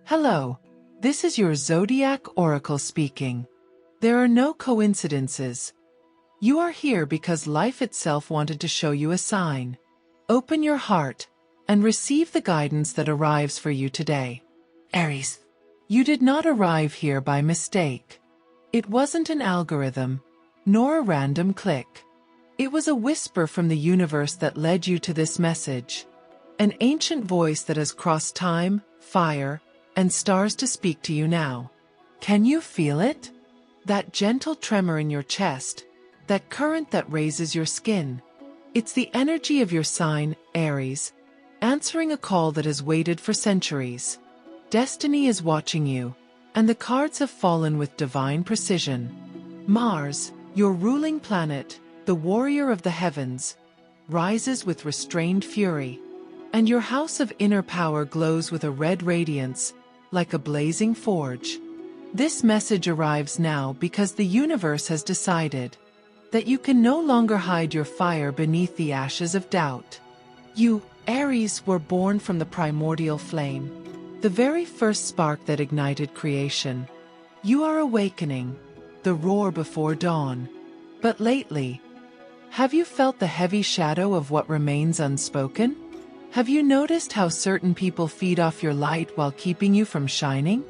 Hello, this is your Zodiac Oracle speaking. There are no coincidences. You are here because life itself wanted to show you a sign. Open your heart and receive the guidance that arrives for you today. Aries, you did not arrive here by mistake. It wasn't an algorithm, nor a random click. It was a whisper from the universe that led you to this message. An ancient voice that has crossed time, fire, and stars to speak to you now. Can you feel it? That gentle tremor in your chest, that current that raises your skin. It's the energy of your sign, Aries, answering a call that has waited for centuries. Destiny is watching you, and the cards have fallen with divine precision. Mars, your ruling planet, the warrior of the heavens, rises with restrained fury, and your house of inner power glows with a red radiance, like a blazing forge. This message arrives now because the universe has decided that you can no longer hide your fire beneath the ashes of doubt. You, Aries, were born from the primordial flame, the very first spark that ignited creation. You are awakening, the roar before dawn. But lately, have you felt the heavy shadow of what remains unspoken? Have you noticed how certain people feed off your light while keeping you from shining?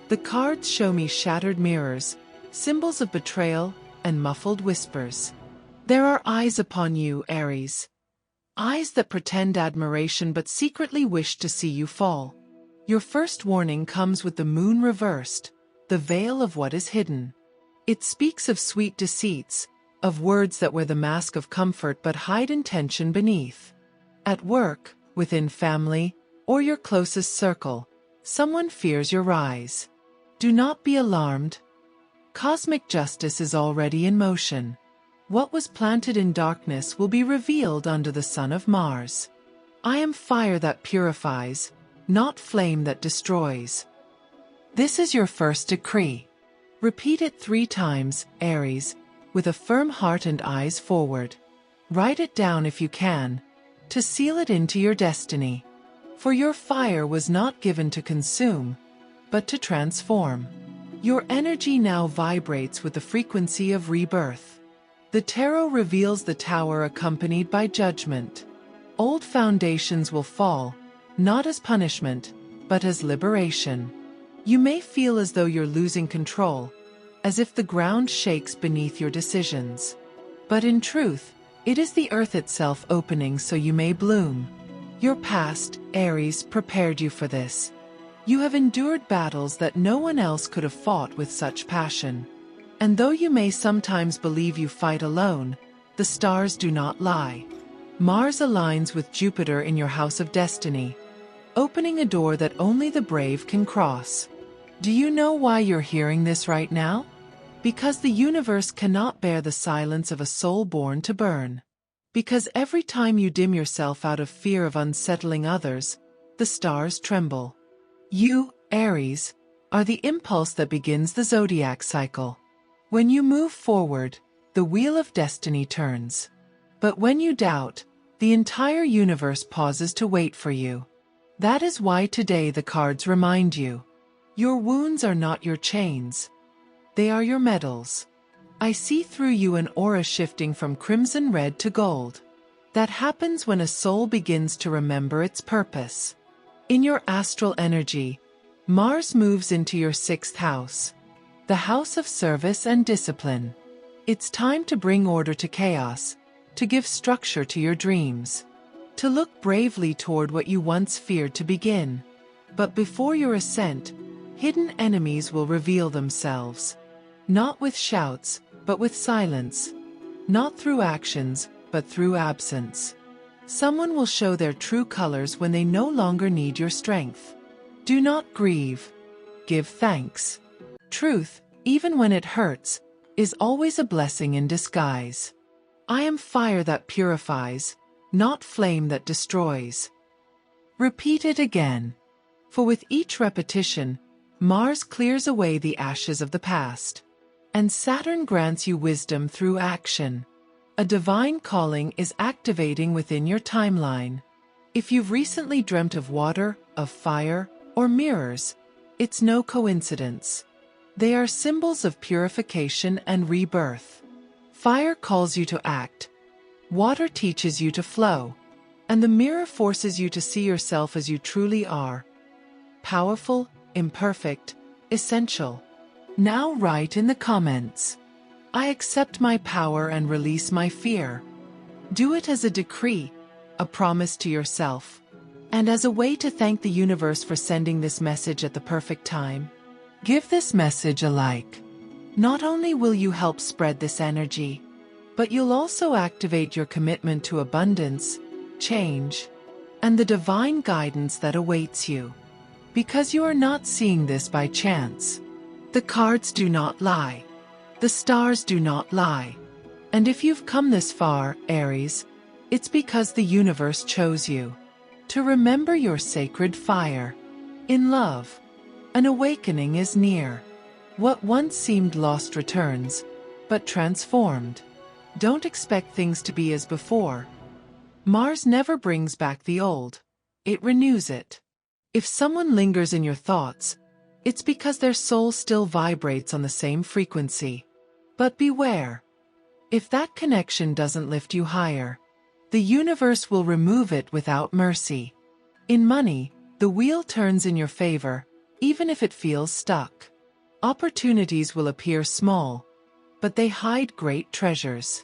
The cards show me shattered mirrors, symbols of betrayal, and muffled whispers. There are eyes upon you, Aries. Eyes that pretend admiration but secretly wish to see you fall. Your first warning comes with the moon reversed, the veil of what is hidden. It speaks of sweet deceits, of words that wear the mask of comfort but hide intention beneath. At work, within family, or your closest circle, someone fears your rise. Do not be alarmed. Cosmic justice is already in motion. What was planted in darkness will be revealed under the sun of Mars. I am fire that purifies, not flame that destroys. This is your first decree. Repeat it 3 times, Aries, with a firm heart and eyes forward. Write it down if you can, to seal it into your destiny. For your fire was not given to consume, but to transform. Your energy now vibrates with the frequency of rebirth. The tarot reveals the tower accompanied by judgment. Old foundations will fall, not as punishment, but as liberation. You may feel as though you're losing control, as if the ground shakes beneath your decisions. But in truth, it is the earth itself opening so you may bloom. Your past, Aries, prepared you for this. You have endured battles that no one else could have fought with such passion. And though you may sometimes believe you fight alone, the stars do not lie. Mars aligns with Jupiter in your house of destiny, opening a door that only the brave can cross. Do you know why you're hearing this right now? Because the universe cannot bear the silence of a soul born to burn. Because every time you dim yourself out of fear of unsettling others, the stars tremble. You, Aries, are the impulse that begins the zodiac cycle. When you move forward, the wheel of destiny turns. But when you doubt, the entire universe pauses to wait for you. That is why today the cards remind you. Your wounds are not your chains. They are your medals. I see through you an aura shifting from crimson red to gold. That happens when a soul begins to remember its purpose. In your astral energy, Mars moves into your 6th house, the house of service and discipline. It's time to bring order to chaos, to give structure to your dreams, to look bravely toward what you once feared to begin. But before your ascent, hidden enemies will reveal themselves. Not with shouts, but with silence. Not through actions, but through absence. Someone will show their true colors when they no longer need your strength. Do not grieve. Give thanks. Truth, even when it hurts, is always a blessing in disguise. I am fire that purifies, not flame that destroys. Repeat it again. For with each repetition, Mars clears away the ashes of the past. And Saturn grants you wisdom through action. A divine calling is activating within your timeline. If you've recently dreamt of water, of fire, or mirrors, It's no coincidence. They are symbols of purification and rebirth. Fire calls you to act. Water teaches you to flow. And the mirror forces you to see yourself as you truly are. Powerful, imperfect, essential. Now write in the comments, I accept my power and release my fear. Do it as a decree, a promise to yourself, and as a way to thank the universe for sending this message at the perfect time. Give this message a like. Not only will you help spread this energy, but you'll also activate your commitment to abundance, change, and the divine guidance that awaits you. Because you are not seeing this by chance. The cards do not lie. The stars do not lie. And if you've come this far, Aries, it's because the universe chose you. To remember your sacred fire. In love, an awakening is near. What once seemed lost returns, but transformed. Don't expect things to be as before. Mars never brings back the old. It renews it. If someone lingers in your thoughts, it's because their soul still vibrates on the same frequency. But beware. If that connection doesn't lift you higher, the universe will remove it without mercy. In money, the wheel turns in your favor, even if it feels stuck. Opportunities will appear small, but they hide great treasures.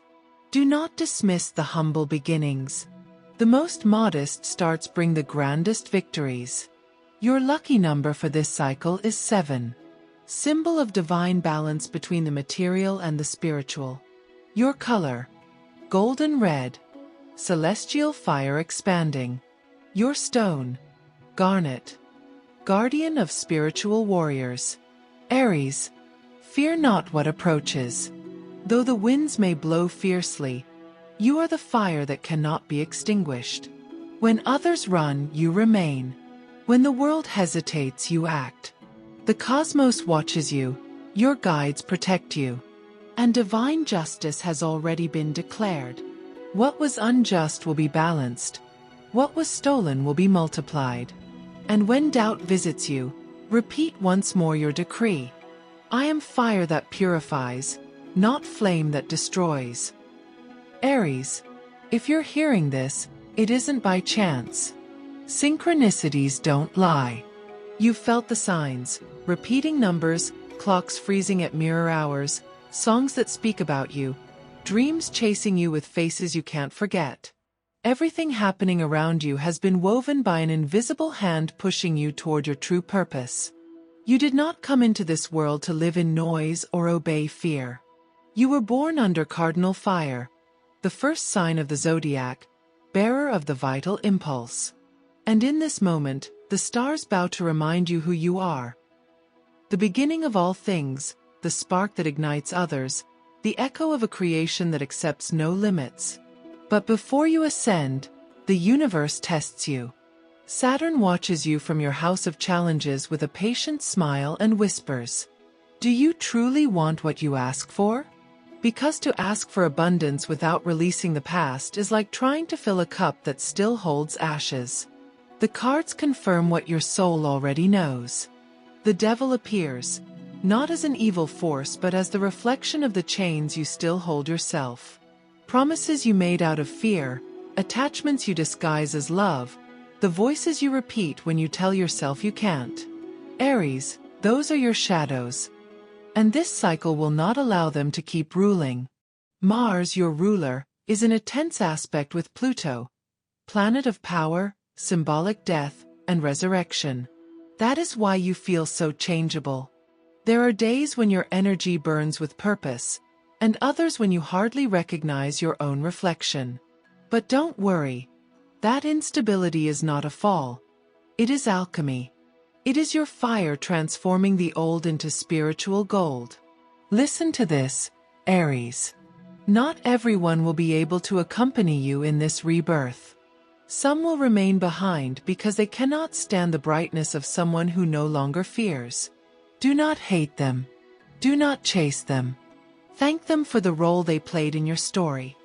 Do not dismiss the humble beginnings. The most modest starts bring the grandest victories. Your lucky number for this cycle is 7. Symbol of divine balance between the material and the spiritual. Your color, golden red, celestial fire expanding. Your stone, garnet, guardian of spiritual warriors. Aries, fear not what approaches. Though the winds may blow fiercely, you are the fire that cannot be extinguished. When others run, you remain. When the world hesitates, you act. The cosmos watches you, your guides protect you. And divine justice has already been declared. What was unjust will be balanced. What was stolen will be multiplied. And when doubt visits you, repeat once more your decree. I am fire that purifies, not flame that destroys. Aries, if you're hearing this, it isn't by chance. Synchronicities don't lie. You've felt the signs, repeating numbers, clocks freezing at mirror hours, songs that speak about you, dreams chasing you with faces you can't forget. Everything happening around you has been woven by an invisible hand pushing you toward your true purpose. You did not come into this world to live in noise or obey fear. You were born under cardinal fire, the first sign of the zodiac, bearer of the vital impulse. And in this moment, the stars bow to remind you who you are. The beginning of all things, the spark that ignites others, the echo of a creation that accepts no limits. But before you ascend, the universe tests you. Saturn watches you from your house of challenges with a patient smile and whispers, do you truly want what you ask for? Because to ask for abundance without releasing the past is like trying to fill a cup that still holds ashes. The cards confirm what your soul already knows. The devil appears, not as an evil force but as the reflection of the chains you still hold yourself. Promises you made out of fear, attachments you disguise as love, the voices you repeat when you tell yourself you can't. Aries, those are your shadows. And this cycle will not allow them to keep ruling. Mars, your ruler, is in a tense aspect with Pluto, planet of power, symbolic death, and resurrection. That is why you feel so changeable. There are days when your energy burns with purpose, and others when you hardly recognize your own reflection. But don't worry. That instability is not a fall. It is alchemy. It is your fire transforming the old into spiritual gold. Listen to this, Aries. Not everyone will be able to accompany you in this rebirth. Some will remain behind because they cannot stand the brightness of someone who no longer fears. Do not hate them. Do not chase them. Thank them for the role they played in your story.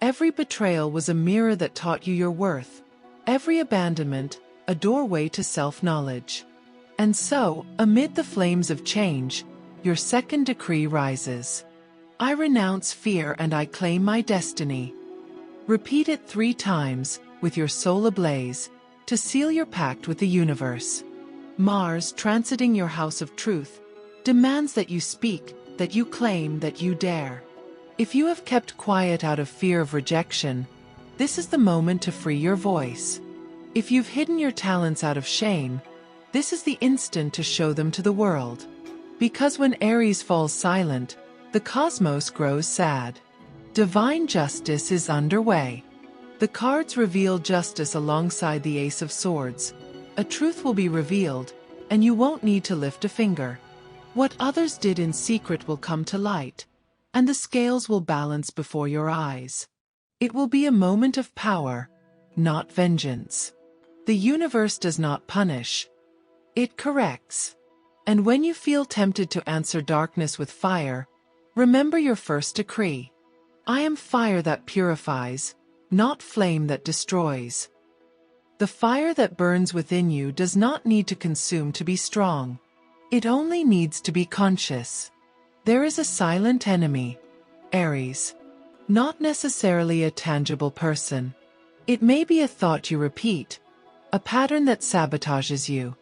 Every betrayal was a mirror that taught you your worth. Every abandonment, a doorway to self-knowledge. And so, amid the flames of change, your second decree rises. I renounce fear and I claim my destiny. Repeat it 3 times, with your soul ablaze, to seal your pact with the universe. Mars, transiting your house of truth, demands that you speak, that you claim, that you dare. If you have kept quiet out of fear of rejection, this is the moment to free your voice. If you've hidden your talents out of shame, this is the instant to show them to the world. Because when Aries falls silent, the cosmos grows sad. Divine justice is underway. The cards reveal justice alongside the Ace of Swords. A truth will be revealed, and you won't need to lift a finger. What others did in secret will come to light, and the scales will balance before your eyes. It will be a moment of power, not vengeance. The universe does not punish. It corrects. And when you feel tempted to answer darkness with fire, remember your first decree. I am fire that purifies, not flame that destroys. The fire that burns within you does not need to consume to be strong. It only needs to be conscious. There is a silent enemy, Aries. Not necessarily a tangible person. It may be a thought you repeat, a pattern that sabotages you.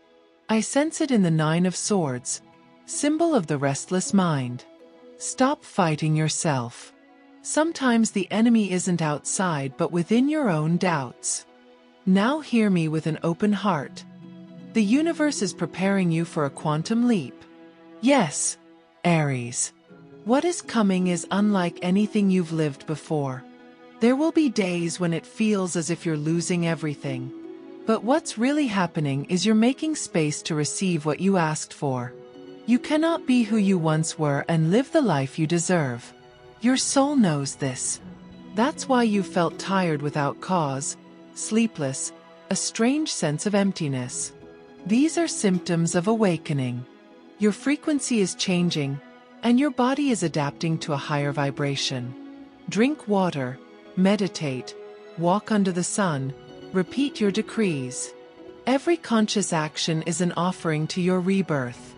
I sense it in the 9 of Swords, symbol of the restless mind. Stop fighting yourself. Sometimes the enemy isn't outside but within your own doubts. Now hear me with an open heart. The universe is preparing you for a quantum leap. Yes, Aries. What is coming is unlike anything you've lived before. There will be days when it feels as if you're losing everything. But what's really happening is you're making space to receive what you asked for. You cannot be who you once were and live the life you deserve. Your soul knows this. That's why you felt tired without cause, sleepless, a strange sense of emptiness. These are symptoms of awakening. Your frequency is changing, and your body is adapting to a higher vibration. Drink water, meditate, walk under the sun, repeat your decrees. Every conscious action is an offering to your rebirth.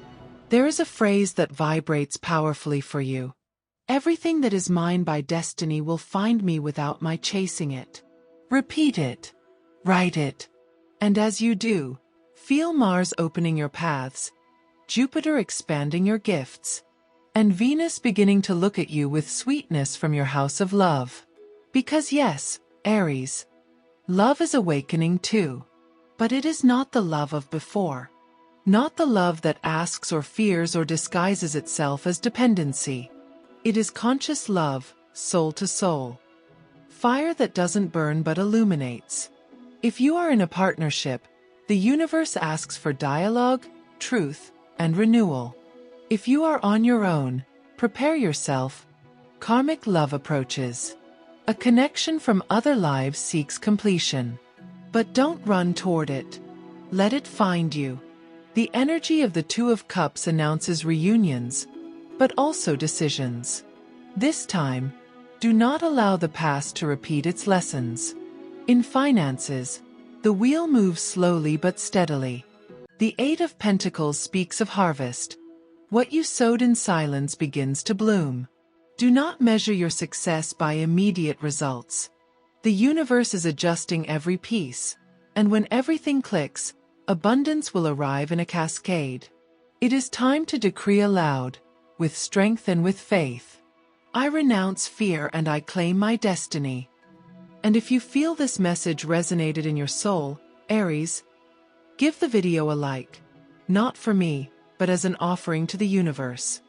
There is a phrase that vibrates powerfully for you. Everything that is mine by destiny will find me without my chasing it. Repeat it. Write it. And as you do, feel Mars opening your paths, Jupiter expanding your gifts, and Venus beginning to look at you with sweetness from your house of love. Because yes, Aries, love is awakening too. But it is not the love of before. Not the love that asks or fears or disguises itself as dependency. It is conscious love, soul to soul. Fire that doesn't burn but illuminates. If you are in a partnership, the universe asks for dialogue, truth, and renewal. If you are on your own, prepare yourself. Karmic love approaches. A connection from other lives seeks completion. But don't run toward it. Let it find you. The energy of the 2 of Cups announces reunions, but also decisions. This time, do not allow the past to repeat its lessons. In finances, the wheel moves slowly but steadily. The 8 of Pentacles speaks of harvest. What you sowed in silence begins to bloom. Do not measure your success by immediate results. The universe is adjusting every piece, and when everything clicks, abundance will arrive in a cascade. It is time to decree aloud, with strength and with faith. I renounce fear and I claim my destiny. And if you feel this message resonated in your soul, Aries, give the video a like. Not for me, but as an offering to the universe.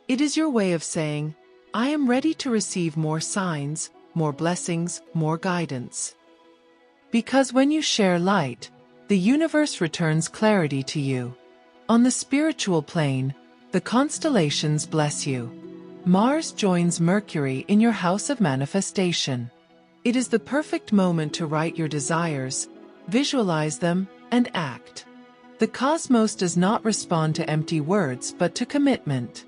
It is your way of saying, I am ready to receive more signs, more blessings, more guidance. Because when you share light, the universe returns clarity to you. On the spiritual plane, the constellations bless you. Mars joins Mercury in your house of manifestation. It is the perfect moment to write your desires, visualize them, and act. The cosmos does not respond to empty words but to commitment.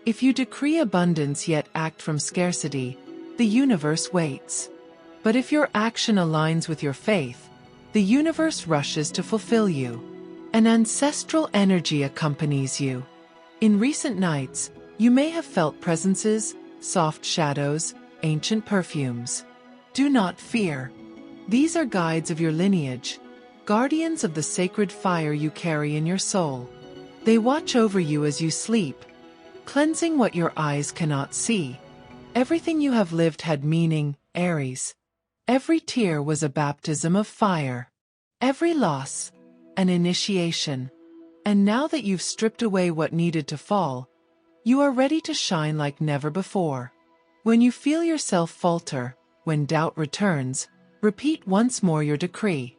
If you decree abundance yet act from scarcity, the universe waits. But if your action aligns with your faith, the universe rushes to fulfill you. An ancestral energy accompanies you. In recent nights, you may have felt presences, soft shadows, ancient perfumes. Do not fear. These are guides of your lineage, guardians of the sacred fire you carry in your soul. They watch over you as you sleep, cleansing what your eyes cannot see. Everything you have lived had meaning, Aries. Every tear was a baptism of fire. Every loss, an initiation. And now that you've stripped away what needed to fall, you are ready to shine like never before. When you feel yourself falter, when doubt returns, repeat once more your decree.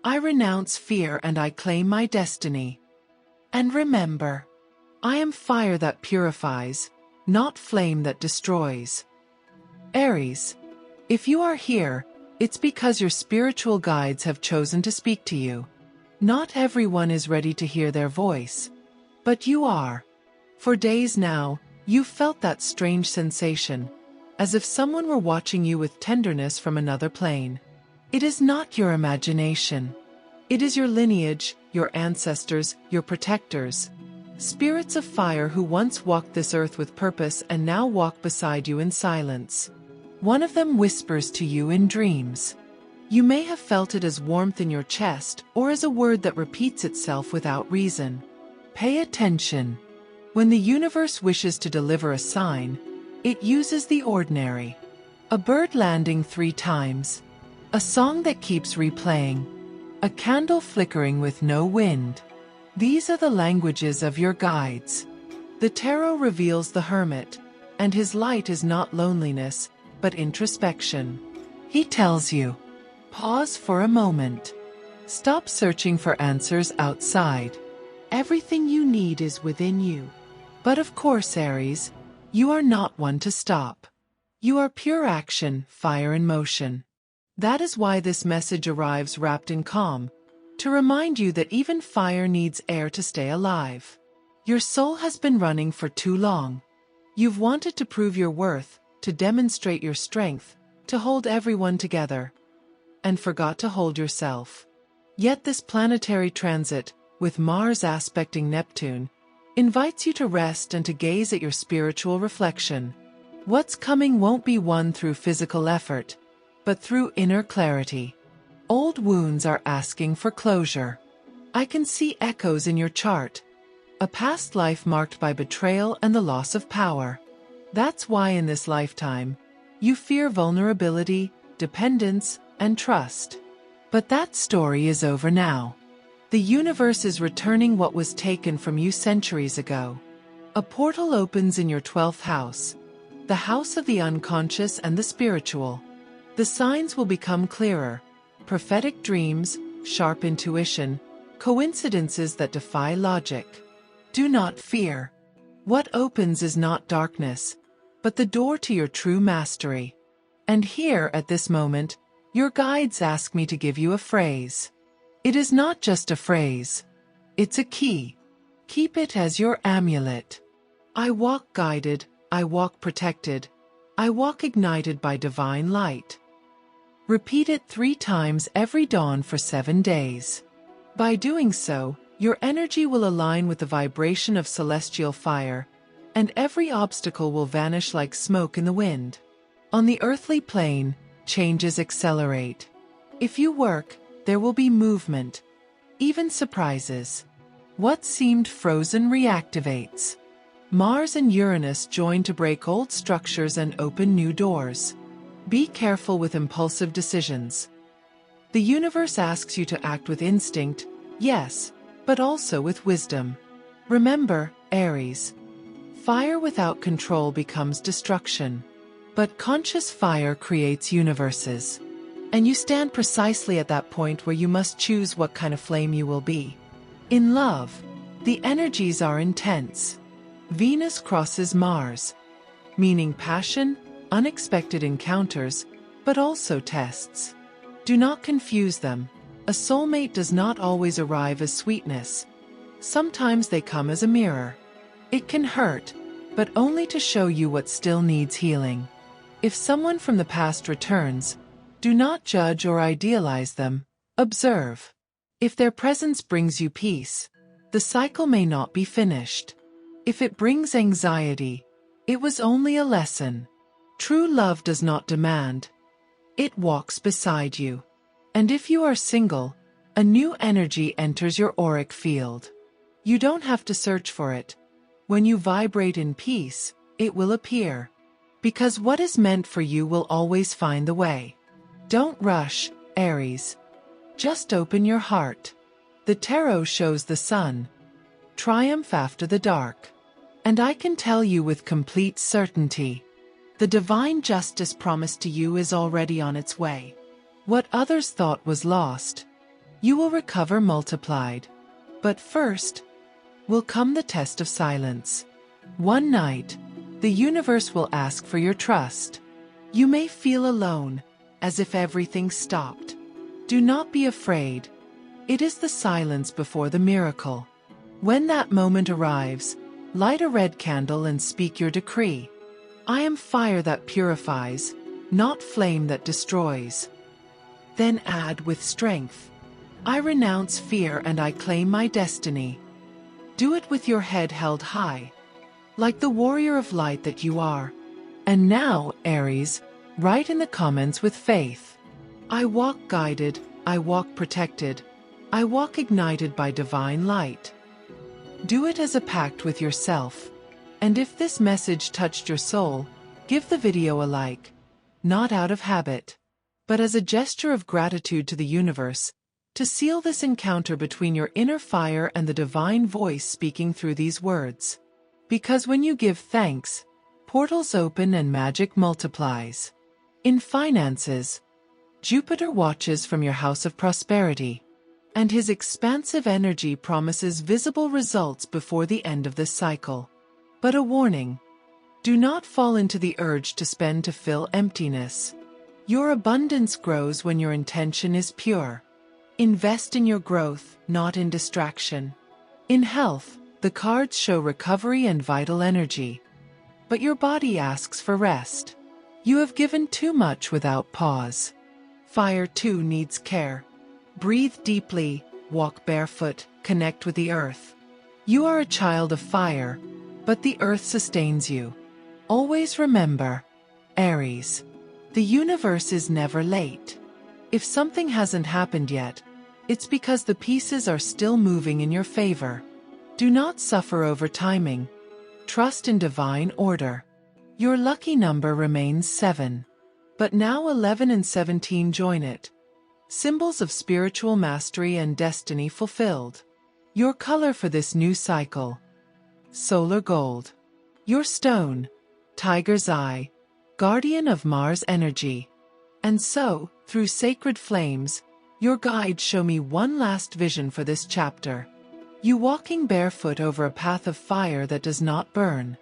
I renounce fear and I claim my destiny. And remember, I am fire that purifies, not flame that destroys. Aries, if you are here, it's because your spiritual guides have chosen to speak to you. Not everyone is ready to hear their voice, but you are. For days now, you've felt that strange sensation, as if someone were watching you with tenderness from another plane. It is not your imagination. It is your lineage, your ancestors, your protectors. Spirits of fire who once walked this earth with purpose and now walk beside you in silence. One of them whispers to you in dreams. You may have felt it as warmth in your chest or as a word that repeats itself without reason. Pay attention. When the universe wishes to deliver a sign, it uses the ordinary. A bird landing 3 times. A song that keeps replaying. A candle flickering with no wind. These are the languages of your guides. The tarot reveals the hermit, and his light is not loneliness, but introspection. He tells you, pause for a moment. Stop searching for answers outside. Everything you need is within you. But of course, Aries, you are not one to stop. You are pure action, fire in motion. That is why this message arrives wrapped in calm, to remind you that even fire needs air to stay alive. Your soul has been running for too long. You've wanted to prove your worth, to demonstrate your strength, to hold everyone together, and forgot to hold yourself. Yet this planetary transit, with Mars aspecting Neptune, invites you to rest and to gaze at your spiritual reflection. What's coming won't be won through physical effort, but through inner clarity. Old wounds are asking for closure. I can see echoes in your chart. A past life marked by betrayal and the loss of power. That's why in this lifetime, you fear vulnerability, dependence, and trust. But that story is over now. The universe is returning what was taken from you centuries ago. A portal opens in your 12th house, the house of the unconscious and the spiritual. The signs will become clearer. Prophetic dreams, sharp intuition, coincidences that defy logic. Do not fear. What opens is not darkness, but the door to your true mastery. And here, at this moment, your guides ask me to give you a phrase. It is not just a phrase. It's a key. Keep it as your amulet. I walk guided, I walk protected, I walk ignited by divine light. Repeat it 3 times every dawn for 7 days. By doing so, your energy will align with the vibration of celestial fire, and every obstacle will vanish like smoke in the wind. On the earthly plane, changes accelerate. If you work, there will be movement, even surprises. What seemed frozen reactivates. Mars and Uranus join to break old structures and open new doors. Be careful with impulsive decisions. The universe asks you to act with instinct, yes, but also with wisdom. Remember, Aries, fire without control becomes destruction. But conscious fire creates universes. And you stand precisely at that point where you must choose what kind of flame you will be. In love, the energies are intense. Venus crosses Mars, meaning passion, unexpected encounters, but also tests. Do not confuse them. A soulmate does not always arrive as sweetness. Sometimes they come as a mirror. It can hurt, but only to show you what still needs healing. If someone from the past returns, do not judge or idealize them. Observe. If their presence brings you peace, the cycle may not be finished. If it brings anxiety, it was only a lesson. True love does not demand. It walks beside you. And if you are single, a new energy enters your auric field. You don't have to search for it. When you vibrate in peace, it will appear. Because what is meant for you will always find the way. Don't rush, Aries. Just open your heart. The tarot shows the sun. Triumph after the dark. And I can tell you with complete certainty, the divine justice promised to you is already on its way. What others thought was lost, you will recover multiplied. But first, will come the test of silence. One night, the universe will ask for your trust. You may feel alone, as if everything stopped. Do not be afraid. It is the silence before the miracle. When that moment arrives, light a red candle and speak your decree. I am fire that purifies, not flame that destroys. Then add with strength. I renounce fear and I claim my destiny. Do it with your head held high, like the warrior of light that you are. And now, Aries, write in the comments with faith. I walk guided, I walk protected, I walk ignited by divine light. Do it as a pact with yourself. And if this message touched your soul, give the video a like. Not out of habit, but as a gesture of gratitude to the universe, to seal this encounter between your inner fire and the divine voice speaking through these words. Because when you give thanks, portals open and magic multiplies. In finances, Jupiter watches from your house of prosperity, and his expansive energy promises visible results before the end of this cycle. But a warning: do not fall into the urge to spend to fill emptiness. Your abundance grows when your intention is pure. Invest in your growth, not in distraction. In health, the cards show recovery and vital energy. But your body asks for rest. You have given too much without pause. Fire too needs care. Breathe deeply, walk barefoot, connect with the earth. You are a child of fire, but the earth sustains you. Always remember, Aries, the universe is never late. If something hasn't happened yet, it's because the pieces are still moving in your favor. Do not suffer over timing. Trust in divine order. Your lucky number remains 7. But now 11 and 17 join it. Symbols of spiritual mastery and destiny fulfilled. Your color for this new cycle: solar gold. Your stone: tiger's eye, guardian of Mars energy. And so, through sacred flames, your guides show me one last vision for this chapter. You walking barefoot over a path of fire that does not burn.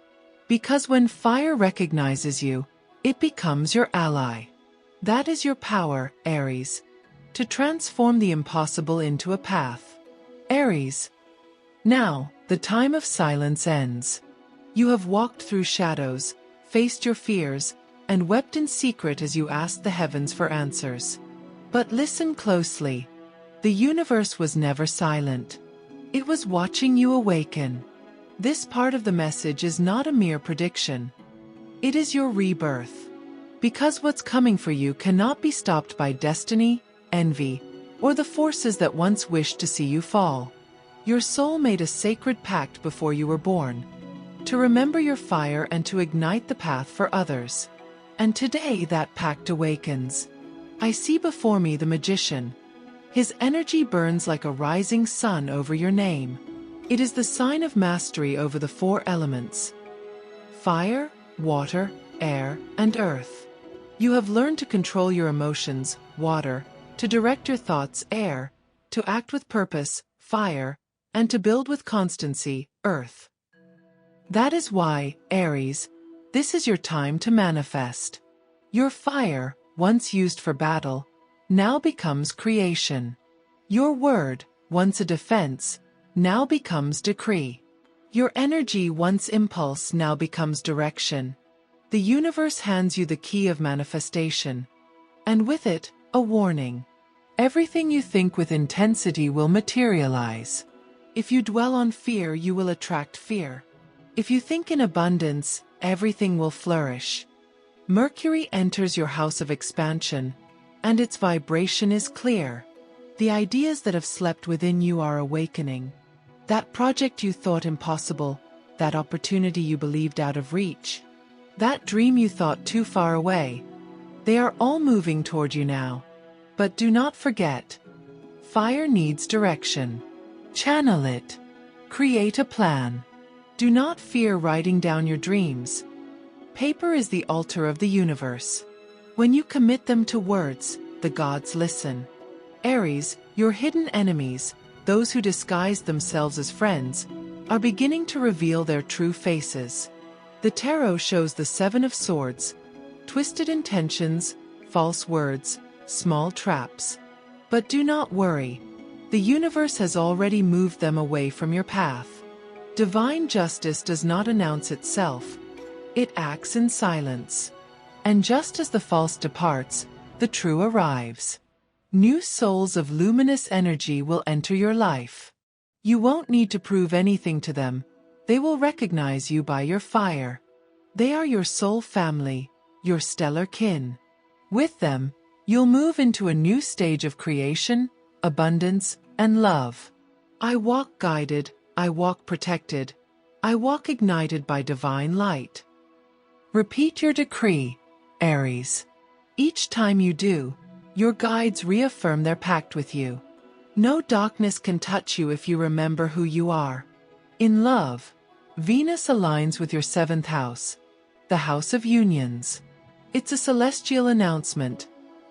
Because when fire recognizes you, it becomes your ally. That is your power, Aries, to transform the impossible into a path. Aries, now, the time of silence ends. You have walked through shadows, faced your fears, and wept in secret as you asked the heavens for answers. But listen closely. The universe was never silent. It was watching you awaken. This part of the message is not a mere prediction. It is your rebirth. Because what's coming for you cannot be stopped by destiny, envy, or the forces that once wished to see you fall. Your soul made a sacred pact before you were born, to remember your fire and to ignite the path for others. And today that pact awakens. I see before me the magician. His energy burns like a rising sun over your name. It is the sign of mastery over the 4 elements: fire, water, air, and earth. You have learned to control your emotions, water, to direct your thoughts, air, to act with purpose, fire, and to build with constancy, earth. That is why, Aries, this is your time to manifest. Your fire, once used for battle, now becomes creation. Your word, once a defense, now becomes decree. Your energy, once impulse, now becomes direction. The universe hands you the key of manifestation. And with it, a warning. Everything you think with intensity will materialize. If you dwell on fear, you will attract fear. If you think in abundance, everything will flourish. Mercury enters your house of expansion, and its vibration is clear. The ideas that have slept within you are awakening. That project you thought impossible, that opportunity you believed out of reach, that dream you thought too far away, they are all moving toward you now. But do not forget, fire needs direction. Channel it. Create a plan. Do not fear writing down your dreams. Paper is the altar of the universe. When you commit them to words, the gods listen. Aries, your hidden enemies, those who disguise themselves as friends, are beginning to reveal their true faces. The tarot shows the Seven of Swords, twisted intentions, false words, small traps. But do not worry. The universe has already moved them away from your path. Divine justice does not announce itself. It acts in silence. And just as the false departs, the true arrives. New souls of luminous energy will enter your life. You won't need to prove anything to them. They will recognize you by your fire. They are your soul family, your stellar kin. With them, you'll move into a new stage of creation, abundance, and love. I walk guided, I walk protected, I walk ignited by divine light. Repeat your decree, Aries. Each time you do, your guides reaffirm their pact with you. No darkness can touch you if you remember who you are. In love, Venus aligns with your seventh house, the house of unions. It's a celestial announcement.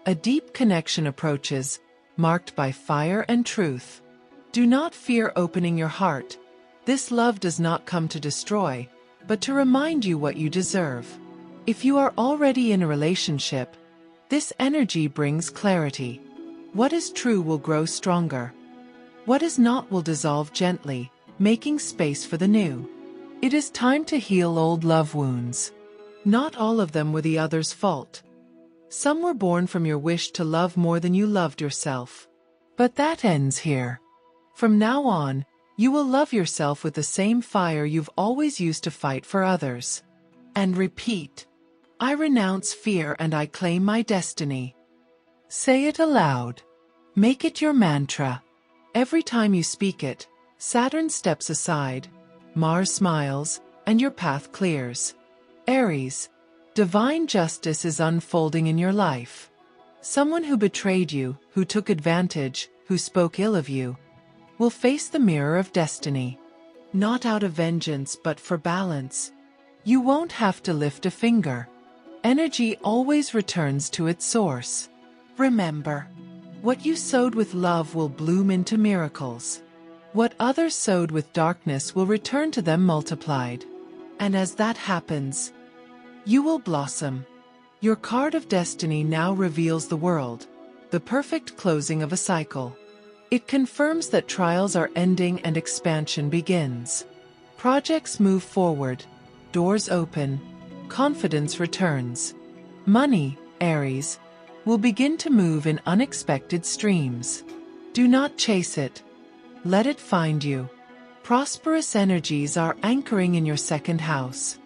A deep connection approaches, marked by fire and truth. Do not fear opening your heart. This love does not come to destroy, but to remind you what you deserve. If you are already in a relationship, this energy brings clarity. What is true will grow stronger. What is not will dissolve gently, making space for the new. It is time to heal old love wounds. Not all of them were the other's fault. Some were born from your wish to love more than you loved yourself. But that ends here. From now on, you will love yourself with the same fire you've always used to fight for others. And repeat, I renounce fear and I claim my destiny. Say it aloud. Make it your mantra. Every time you speak it, Saturn steps aside, Mars smiles, and your path clears. Aries, divine justice is unfolding in your life. Someone who betrayed you, who took advantage, who spoke ill of you, will face the mirror of destiny. Not out of vengeance but for balance. You won't have to lift a finger. Energy always returns to its source. Remember, what you sowed with love will bloom into miracles. What others sowed with darkness will return to them multiplied. And as that happens, you will blossom. Your card of destiny now reveals the world, the perfect closing of a cycle. It confirms that trials are ending and expansion begins. Projects move forward, doors open, confidence returns. Money, Aries, will begin to move in unexpected streams. Do not chase it. Let it find you. Prosperous energies are anchoring in your second house.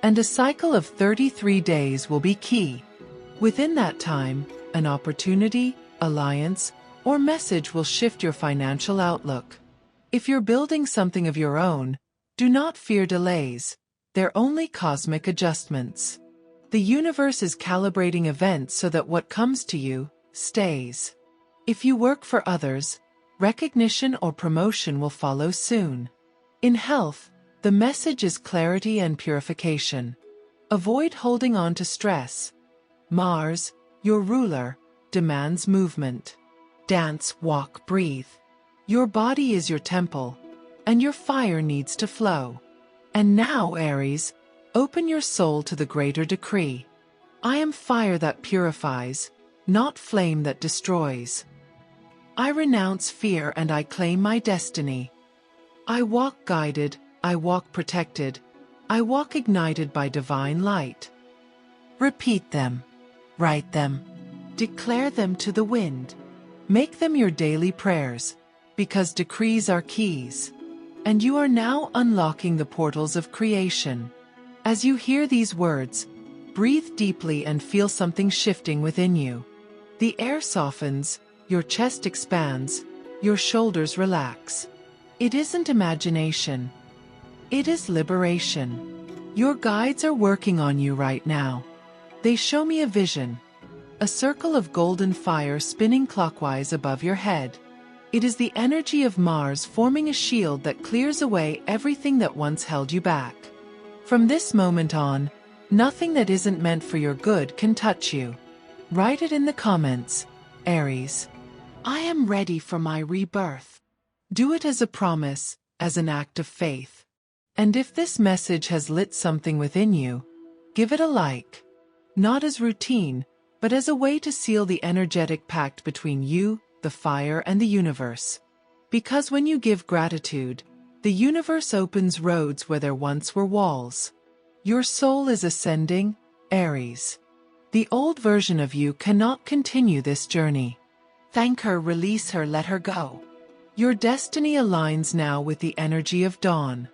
And a cycle of 33 days will be key. Within that time, an opportunity, alliance, or message will shift your financial outlook. If you're building something of your own, do not fear delays. They're only cosmic adjustments. The universe is calibrating events so that what comes to you stays. If you work for others, recognition or promotion will follow soon. In health, the message is clarity and purification. Avoid holding on to stress. Mars, your ruler, demands movement. Dance, walk, breathe. Your body is your temple, and your fire needs to flow. And now, Aries, open your soul to the greater decree. I am fire that purifies, not flame that destroys. I renounce fear and I claim my destiny. I walk guided, I walk protected, I walk ignited by divine light. Repeat them. Write them. Declare them to the wind. Make them your daily prayers, because decrees are keys. And you are now unlocking the portals of creation. As you hear these words, breathe deeply and feel something shifting within you. The air softens, your chest expands, your shoulders relax. It isn't imagination. It is liberation. Your guides are working on you right now. They show me a vision. A circle of golden fire spinning clockwise above your head. It is the energy of Mars forming a shield that clears away everything that once held you back. From this moment on, nothing that isn't meant for your good can touch you. Write it in the comments, Aries. I am ready for my rebirth. Do it as a promise, as an act of faith. And if this message has lit something within you, give it a like. Not as routine, but as a way to seal the energetic pact between you, the fire, and the universe. Because when you give gratitude, the universe opens roads where there once were walls. Your soul is ascending, Aries. The old version of you cannot continue this journey. Thank her, release her, let her go. Your destiny aligns now with the energy of dawn.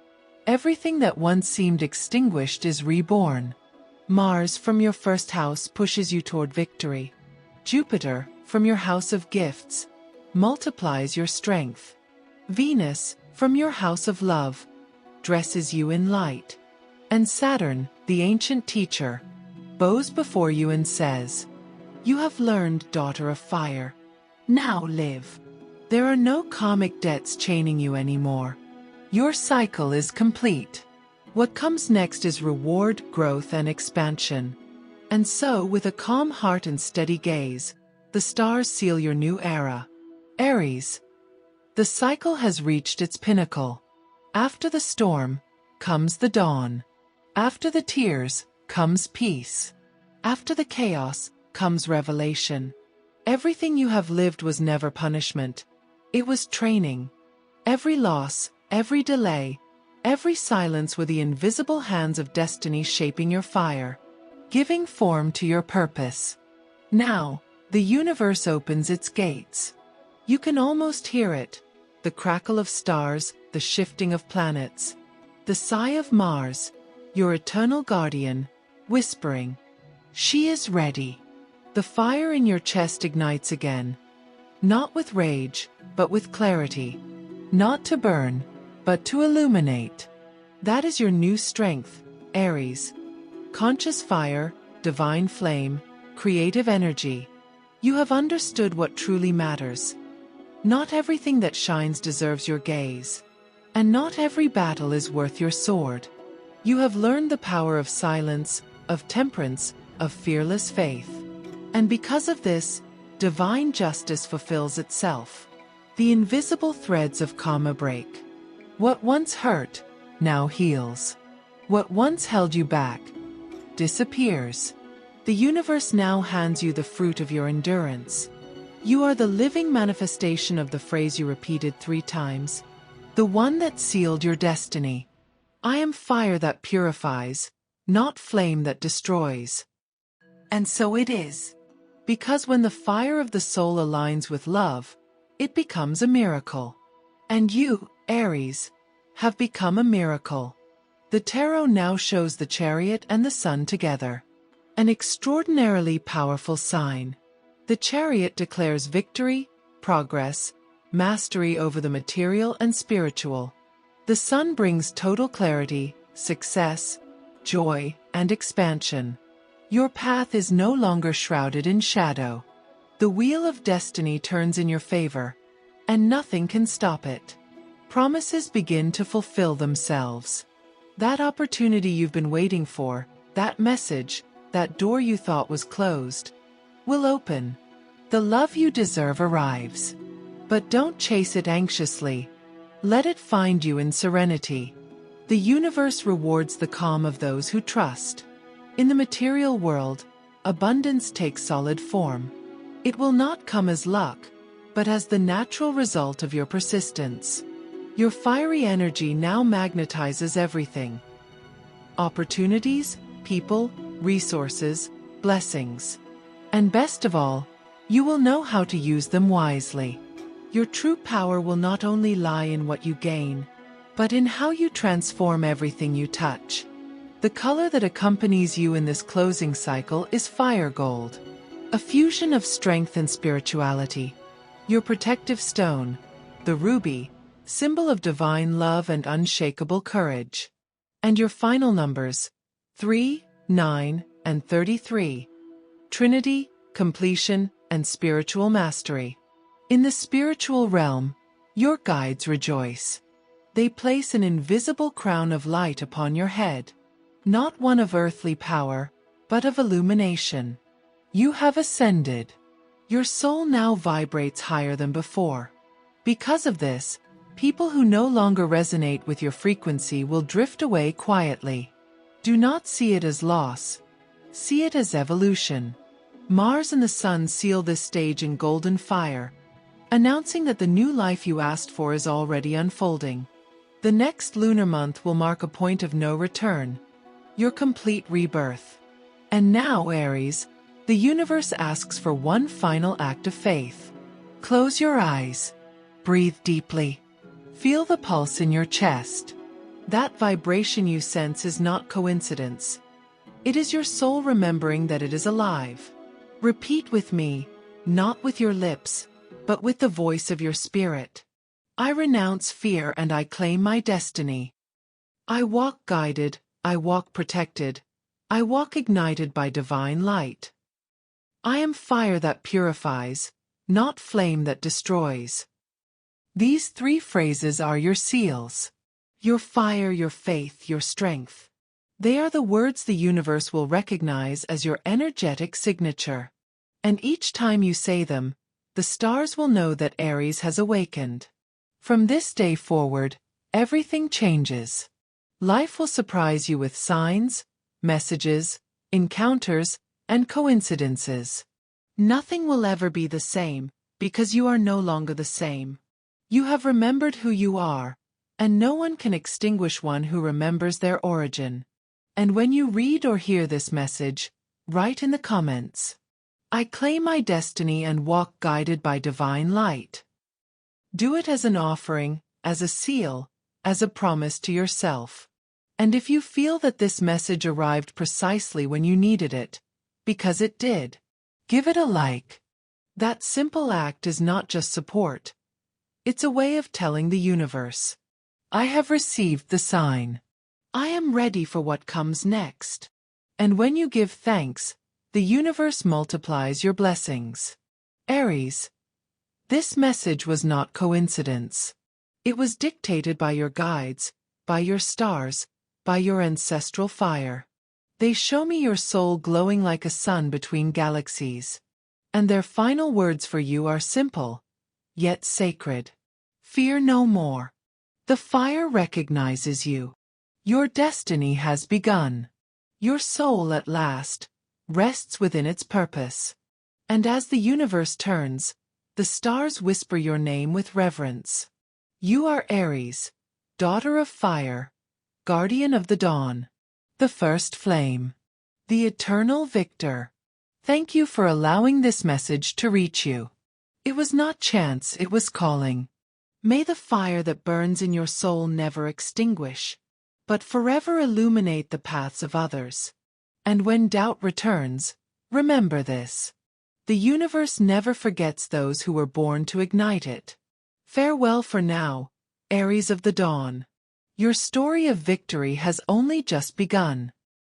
Everything that once seemed extinguished is reborn. Mars from your first house pushes you toward victory. Jupiter, from your house of gifts, multiplies your strength. Venus, from your house of love, dresses you in light. And Saturn, the ancient teacher, bows before you and says, "You have learned, daughter of fire. Now live." There are no karmic debts chaining you anymore. Your cycle is complete. What comes next is reward, growth, and expansion. And so, with a calm heart and steady gaze, the stars seal your new era. Aries. The cycle has reached its pinnacle. After the storm, comes the dawn. After the tears, comes peace. After the chaos, comes revelation. Everything you have lived was never punishment. It was training. Every loss, every delay, every silence were the invisible hands of destiny shaping your fire, giving form to your purpose. Now, the universe opens its gates. You can almost hear it, the crackle of stars, the shifting of planets, the sigh of Mars, your eternal guardian, whispering, "She is ready." The fire in your chest ignites again, not with rage, but with clarity, not to burn, but to illuminate. That is your new strength, Aries. Conscious fire, divine flame, creative energy. You have understood what truly matters. Not everything that shines deserves your gaze. And not every battle is worth your sword. You have learned the power of silence, of temperance, of fearless faith. And because of this, divine justice fulfills itself. The invisible threads of karma break. What once hurt, now heals. What once held you back, disappears. The universe now hands you the fruit of your endurance. You are the living manifestation of the phrase you repeated 3 times, the one that sealed your destiny. I am fire that purifies, not flame that destroys. And so it is. Because when the fire of the soul aligns with love, it becomes a miracle. And you, Aries, have become a miracle. The tarot now shows the Chariot and the Sun together. An extraordinarily powerful sign. The Chariot declares victory, progress, mastery over the material and spiritual. The Sun brings total clarity, success, joy, and expansion. Your path is no longer shrouded in shadow. The wheel of destiny turns in your favor, and nothing can stop it. Promises begin to fulfill themselves. That opportunity you've been waiting for, that message, that door you thought was closed, will open. The love you deserve arrives. But don't chase it anxiously. Let it find you in serenity. The universe rewards the calm of those who trust. In the material world, abundance takes solid form. It will not come as luck, but as the natural result of your persistence. Your fiery energy now magnetizes everything. Opportunities, people, resources, blessings. And best of all, You will know how to use them wisely. Your true power will not only lie in what you gain, but in how you transform everything you touch. The color that accompanies you in this closing cycle is fire gold, a fusion of strength and spirituality. Your protective stone, the ruby, symbol of divine love and unshakable courage. And your final numbers, 3, 9, and 33. Trinity, completion, and spiritual mastery. In the spiritual realm, your guides rejoice. They place an invisible crown of light upon your head, not one of earthly power, but of illumination. You have ascended. Your soul now vibrates higher than before. Because of this, people who no longer resonate with your frequency will drift away quietly. Do not see it as loss. See it as evolution. Mars and the Sun seal this stage in golden fire, announcing that the new life you asked for is already unfolding. The next lunar month will mark a point of no return, your complete rebirth. And now, Aries, the universe asks for one final act of faith. Close your eyes. Breathe deeply. Feel the pulse in your chest. That vibration you sense is not coincidence. It is your soul remembering that it is alive. Repeat with me, not with your lips, but with the voice of your spirit. I renounce fear and I claim my destiny. I walk guided, I walk protected, I walk ignited by divine light. I am fire that purifies, not flame that destroys. These 3 phrases are your seals. Your fire, your faith, your strength. They are the words the universe will recognize as your energetic signature. And each time you say them, the stars will know that Aries has awakened. From this day forward, everything changes. Life will surprise you with signs, messages, encounters, and coincidences. Nothing will ever be the same, because you are no longer the same. You have remembered who you are, and no one can extinguish one who remembers their origin. And when you read or hear this message, write in the comments, I claim my destiny and walk guided by divine light. Do it as an offering, as a seal, as a promise to yourself. And if you feel that this message arrived precisely when you needed it, because it did, give it a like. That simple act is not just support. It's a way of telling the universe, I have received the sign. I am ready for what comes next. And when you give thanks, the universe multiplies your blessings. Aries, this message was not coincidence. It was dictated by your guides, by your stars, by your ancestral fire. They show me your soul glowing like a sun between galaxies. And their final words for you are simple, yet sacred. Fear no more. The fire recognizes you. Your destiny has begun. Your soul at last rests within its purpose. And as the universe turns, the stars whisper your name with reverence. You are Aries, daughter of fire, guardian of the dawn, the first flame, the eternal victor. Thank you for allowing this message to reach you. It was not chance, it was calling. May the fire that burns in your soul never extinguish, but forever illuminate the paths of others. And when doubt returns, remember this. The universe never forgets those who were born to ignite it. Farewell for now, Aries of the dawn. Your story of victory has only just begun.